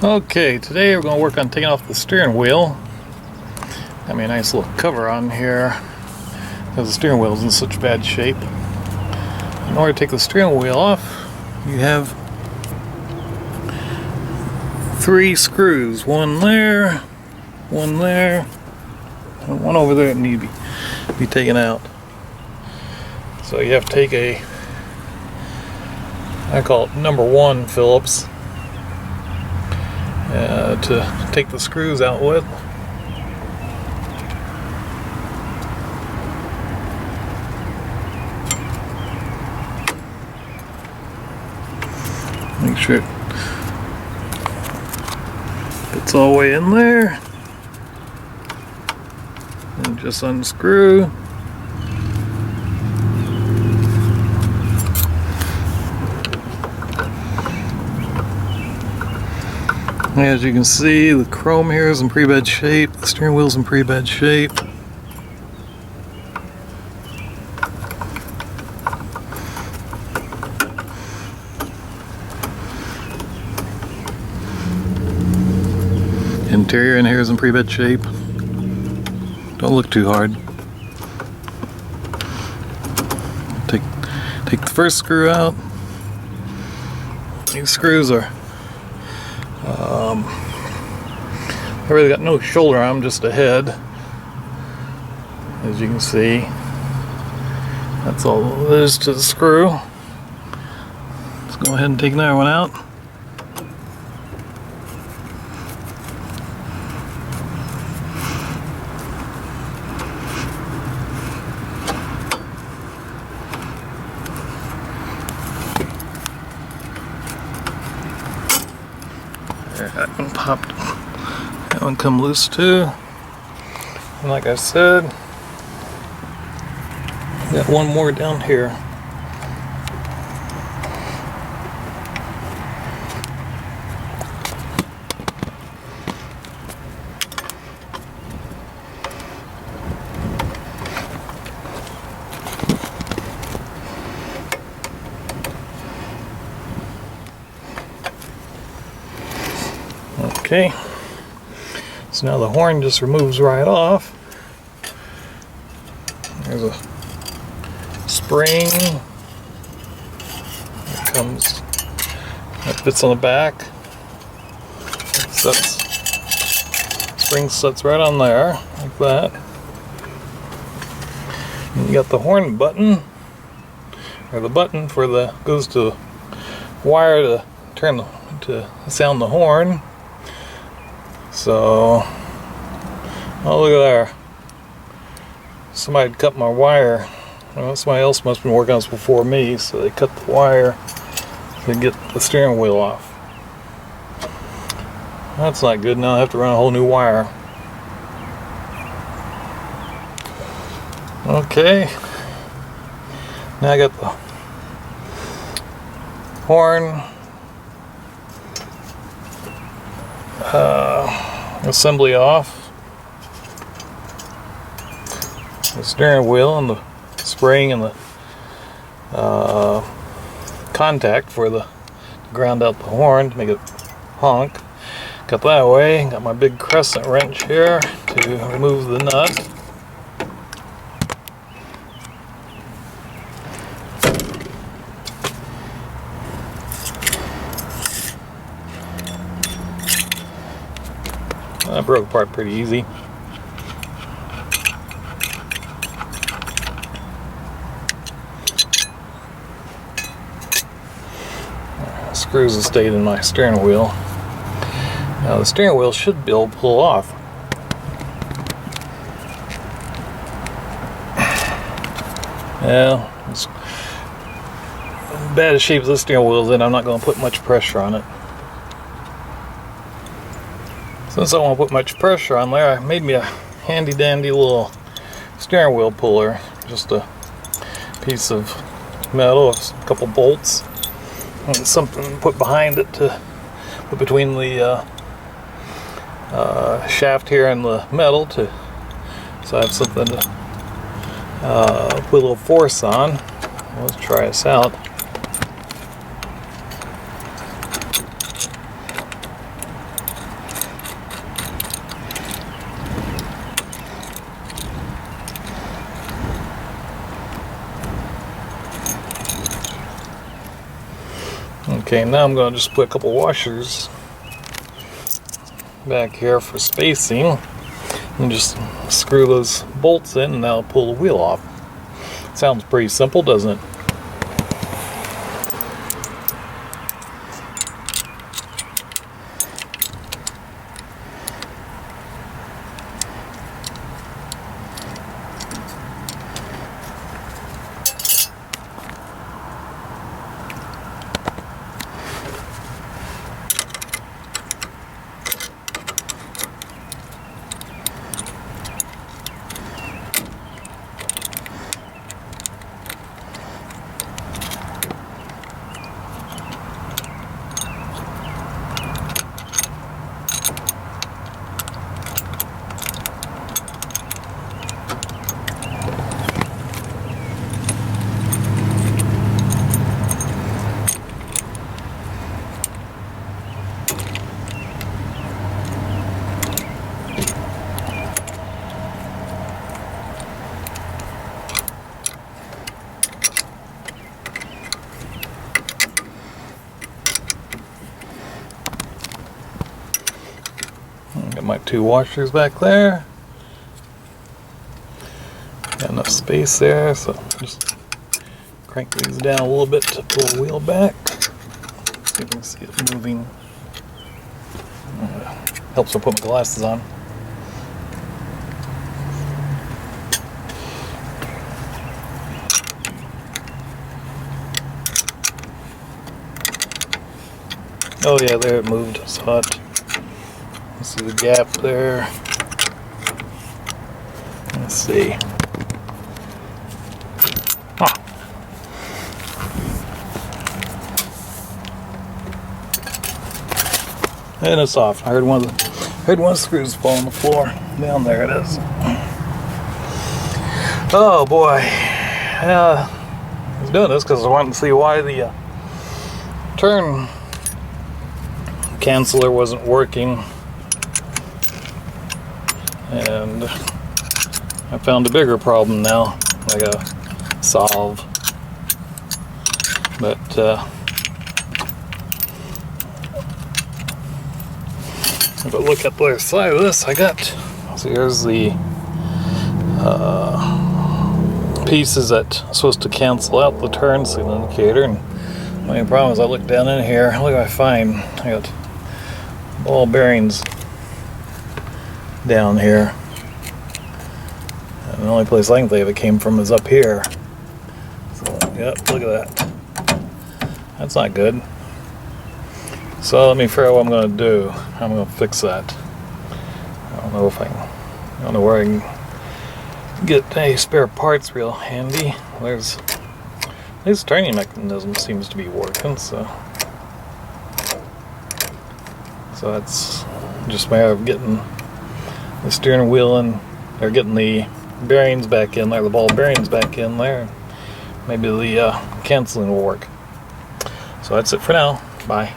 Okay, today we're going to work on taking off the steering wheel. Got me a nice little cover on here because the steering wheel is in such bad shape. In order to take the steering wheel off, you have 3 screws. One there, and one over there that need to be taken out. So you have to take I call it number 1 Phillips. To take the screws out with. Make sure it fits all the way in there. And just unscrew. As you can see, the chrome here is in pretty bad shape. The steering wheel's in pretty bad shape. Interior in here is in pretty bad shape. Don't look too hard. Take the first screw out. These screws are I really got no shoulder arm, just a head. As you can see, that's all there is to the screw. Let's go ahead and take another one out. There, that one popped. That one come loose too. And like I said, got one more down here. Okay. So now the horn just removes right off. There's a spring that fits on the back. Spring sets right on there, like that. And you got the horn button, or the button for goes to wire to to sound the horn. So, oh, look at there. Somebody had cut my wire. Well, somebody else must have been working on this before me, so they cut the wire to get the steering wheel off. That's not good. Now I have to run a whole new wire. Okay. Now I got the horn assembly off. The steering wheel and the spring and the contact for the ground out the horn to make it honk. Got that away. Got my big crescent wrench here to remove the nut. That broke apart pretty easy. Screws have stayed in my steering wheel. Now the steering wheel should be able to pull off. Well, as bad a shape as this steering wheel is in, I'm not going to put much pressure on it. Since I won't put much pressure on there, I made me a handy dandy little steering wheel puller. Just a piece of metal, a couple bolts, and something to put behind it to put between the shaft here and the metal, so I have something to put a little force on. Let's try this out. Okay, now I'm going to just put a couple washers back here for spacing and just screw those bolts in, and that'll pull the wheel off. Sounds pretty simple, doesn't it? Got my two washers back there. Got enough space there, so just crank these down a little bit to pull the wheel back. See if you can see it moving. Helps me put my glasses on. Oh yeah, there it moved. I saw it. See the gap there. Let's see. Huh. And it's off. I heard one of the screws fall on the floor. Down there it is. Oh boy. I was doing this because I wanted to see why the turn canceller wasn't working. And I found a bigger problem now I gotta solve. But if I look at the other side of this, I got, so here's the pieces that are supposed to cancel out the turn signal indicator. And the only problem is I look down in here, look what I find. I got ball bearings down here, and the only place I can think of it came from is up here. So yep, look at that. That's not good. So let me figure out what I'm going to do. I'm going to fix that. I don't know if I don't know where I can get any spare parts real handy. There's this turning mechanism seems to be working, so that's just a matter of getting the steering wheel in, or getting the bearings back in there, the ball bearings back in there. Maybe the canceling will work. So that's it for now. Bye.